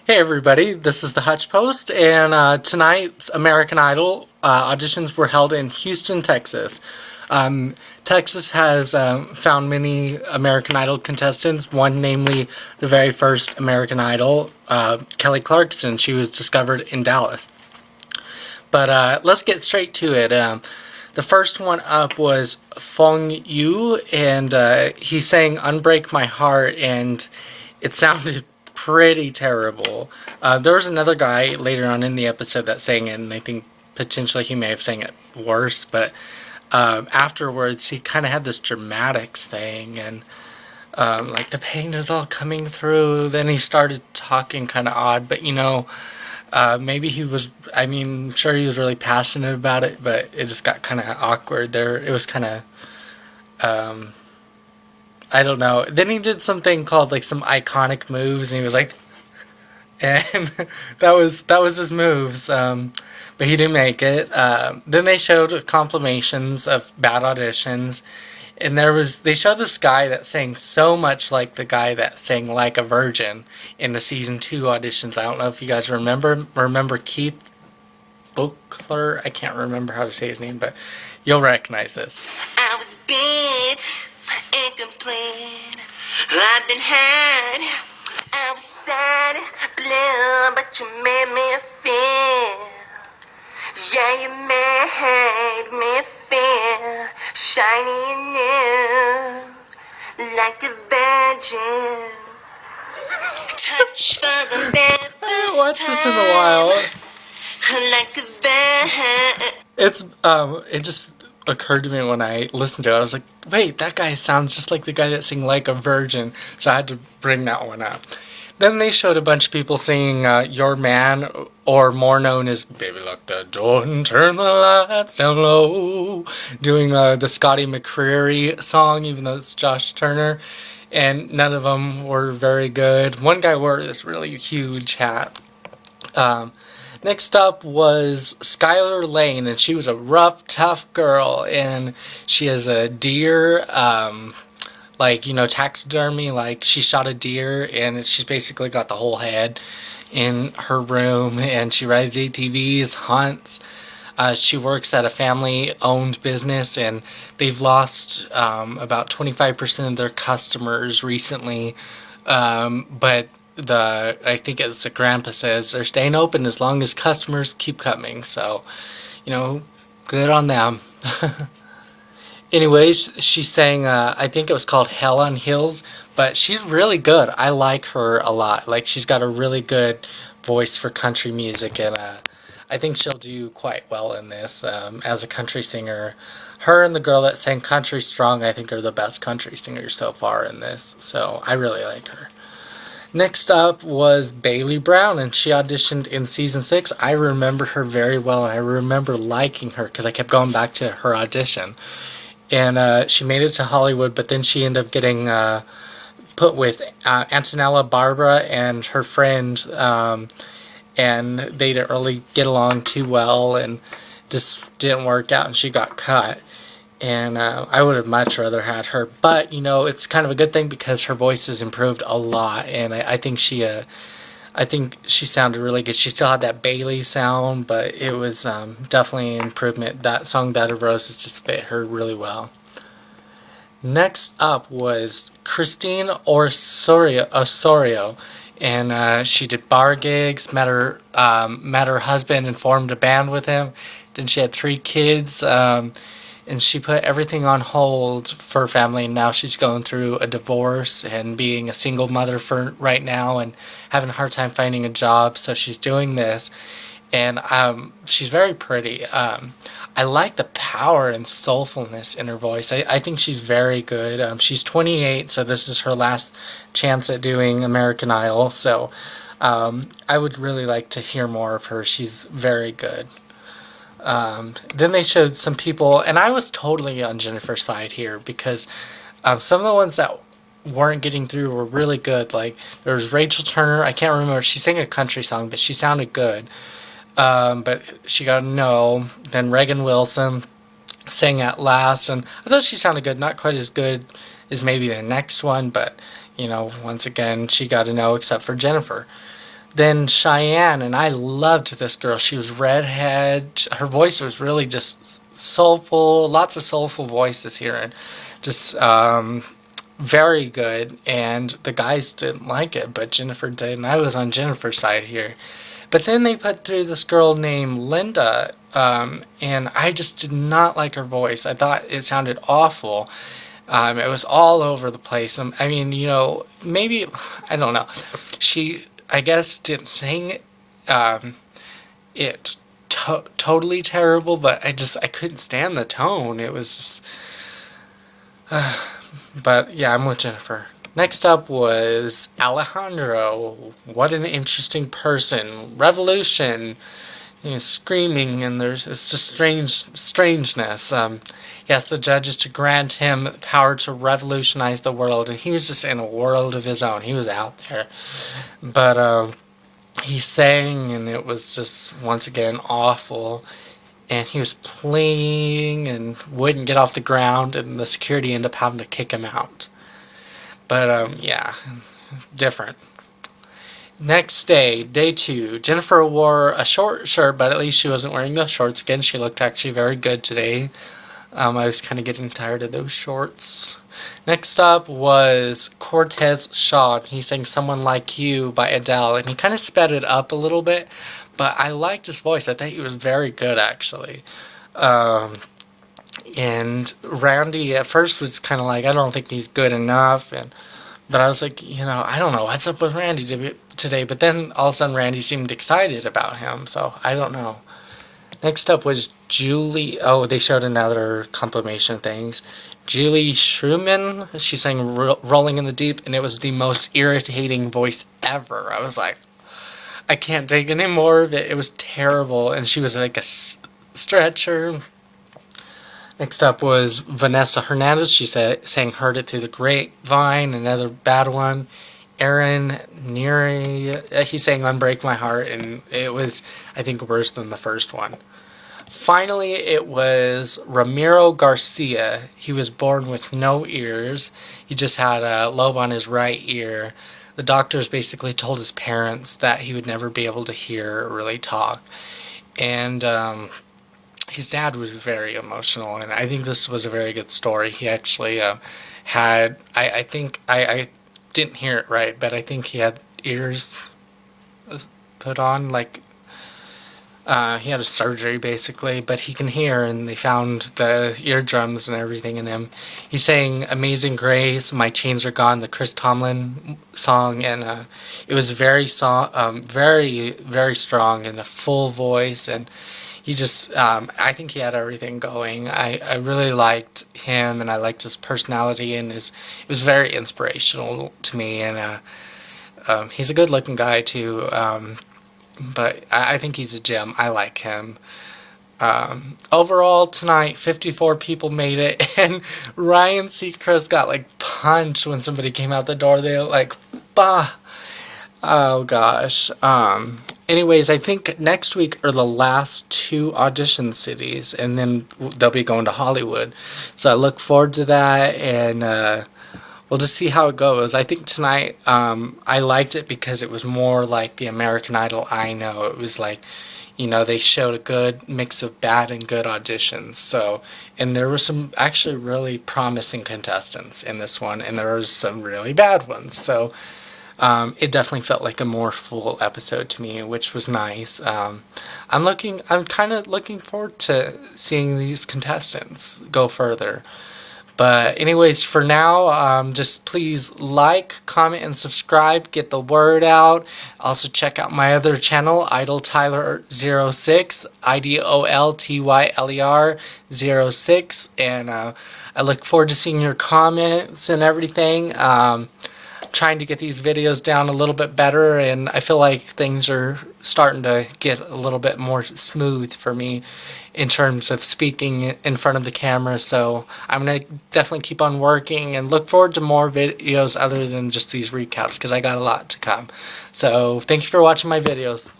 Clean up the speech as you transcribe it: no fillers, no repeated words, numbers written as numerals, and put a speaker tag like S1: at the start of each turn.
S1: Hey everybody, this is the Hutch Post, and tonight's American Idol auditions were held in Houston, Texas. Texas has found many American Idol contestants, one namely the very first American Idol, Kelly Clarkson. She was discovered in Dallas. But let's get straight to it. The first one up was Fong Yu, and he sang Unbreak My Heart, and it sounded pretty terrible. There was another guy later on in the episode that sang it, and I think potentially he may have sang it worse, but afterwards he kind of had this dramatics thing, and like the pain is all coming through. Then he started talking kind of odd, but maybe he was, I'm sure he was really passionate about it, but it just got kind of awkward there. It was kind of, I don't know. Then he did something called like some iconic moves, and he was like, and that was his moves. But he didn't make it. Then they showed compilations of bad auditions, and they showed this guy that sang so much like the guy that sang Like a Virgin in the season 2 auditions. I don't know if you guys remember Keith Buckler. I can't remember how to say his name, but you'll recognize this.
S2: I was beat, incomplete. I've been had. I was sad, blue, but you made me feel. Yeah, you made me feel shiny and new, like a virgin. Touch for the very first
S1: I haven't watched this in a while.
S2: Like a virgin.
S1: It just occurred to me when I listened to it. I was like, wait, that guy sounds just like the guy that sang Like a Virgin. So I had to bring that one up. Then they showed a bunch of people singing Your Man, or more known as Baby Lock the Door and Turn the Lights Down Low, doing the Scotty McCreery song, even though it's Josh Turner. And none of them were very good. One guy wore this really huge hat. Next up was Skylar Lane, and she was a rough, tough girl, and she has a deer, taxidermy, like she shot a deer, and she's basically got the whole head in her room, and she rides ATVs, hunts. She works at a family-owned business, and they've lost about 25% of their customers recently, but I think as the grandpa says, they're staying open as long as customers keep coming. So, good on them. Anyways, she sang, I think it was called Hell on Hills, but she's really good. I like her a lot. Like, she's got a really good voice for country music, and I think she'll do quite well in this as a country singer. Her and the girl that sang Country Strong, I think, are the best country singers so far in this. So, I really like her. Next up was Bailey Brown, and she auditioned in season 6. I remember her very well, and I remember liking her because I kept going back to her audition. And she made it to Hollywood, but then she ended up getting put with Antonella Barbara and her friend, and they didn't really get along too well, and just didn't work out, and she got cut. And I would have much rather had her, but it's kind of a good thing because her voice has improved a lot, and I think she sounded really good. She still had that Bailey sound, but it was definitely an improvement. That song Bed of Roses just fit her really well. Next up was Christine Osorio, and she did bar gigs. Met her husband and formed a band with him. Then she had 3 kids. And she put everything on hold for her family, and now she's going through a divorce and being a single mother for right now and having a hard time finding a job, so she's doing this. And she's very pretty. I like the power and soulfulness in her voice. I think she's very good. She's 28, so this is her last chance at doing American Idol, so I would really like to hear more of her. She's very good. Then they showed some people, and I was totally on Jennifer's side here because some of the ones that weren't getting through were really good. Like, there was Rachel Turner. I can't remember. She sang a country song, but she sounded good. But she got no. Then Reagan Wilson sang At Last, and I thought she sounded good. Not quite as good as maybe the next one, but, once again, she got a no except for Jennifer. Then Cheyenne, and I loved this girl. She was redhead. Her voice was really just soulful. Lots of soulful voices here, and just very good. And the guys didn't like it, but Jennifer did, and I was on Jennifer's side here. But then they put through this girl named Linda, and I just did not like her voice. I thought it sounded awful. It was all over the place. I mean, you know, maybe, I don't know. She, I guess, didn't sing it totally terrible, but I couldn't stand the tone. It was just, but yeah, I'm with Jennifer. Next up was Alejandro. What an interesting person. Revolution. You know, screaming, and it's just strangeness. He asked the judges to grant him power to revolutionize the world, and he was just in a world of his own. He was out there. But he sang, and it was just, once again, awful. And he was playing and wouldn't get off the ground, and the security ended up having to kick him out. But, yeah, different. Next day, day 2, Jennifer wore a short shirt, but at least she wasn't wearing those shorts again. She looked actually very good today. I was kind of getting tired of those shorts. Next up was Cortez Shaw. He sang Someone Like You by Adele, and he kind of sped it up a little bit, but I liked his voice. I think he was very good, actually. And Randy at first was kind of like, I don't think he's good enough, but I was like, you know, I don't know what's up with Randy today, but then all of a sudden Randy seemed excited about him, so I don't know. Next up was Julie. Oh, they showed another compilation of things. Julie Schumann. She sang Rolling in the Deep, and it was the most irritating voice ever. I was like, I can't take any more of it. It was terrible, and she was like a stretcher. Next up was Vanessa Hernandez. She sang Heard It Through the Grapevine, another bad one. Aaron Neary, he sang Unbreak My Heart, and it was, I think, worse than the first one. Finally, it was Ramiro Garcia. He was born with no ears. He just had a lobe on his right ear. The doctors basically told his parents that he would never be able to hear or really talk. And his dad was very emotional, and I think this was a very good story. He actually had, I think, I didn't hear it right, but I think he had ears put on, like, he had a surgery basically, but he can hear, and they found the eardrums and everything in him. He sang Amazing Grace, My Chains Are Gone, the Chris Tomlin song, and it was very, very strong and a full voice, and he just, I think he had everything going. I really liked him, and I liked his personality, and it was very inspirational to me, and he's a good-looking guy, too, but I think he's a gem. I like him. Overall, tonight, 54 people made it, and Ryan Seacrest got, like, punched when somebody came out the door. They were like, bah! Oh, gosh. Anyways, I think next week are the last 2 audition cities, and then they'll be going to Hollywood. So I look forward to that, and we'll just see how it goes. I think tonight, I liked it because it was more like the American Idol I know. It was like, you know, they showed a good mix of bad and good auditions. So, and there were some actually really promising contestants in this one, and there were some really bad ones. So, it definitely felt like a more full episode to me, which was nice. I'm kind of looking forward to seeing these contestants go further. But anyways, for now, just please like, comment, and subscribe. Get the word out. Also check out my other channel, IdolTyler06, IDOLTYLER06. And I look forward to seeing your comments and everything. Trying to get these videos down a little bit better, and I feel like things are starting to get a little bit more smooth for me in terms of speaking in front of the camera. So I'm going to definitely keep on working and look forward to more videos other than just these recaps, because I got a lot to come. So thank you for watching my videos.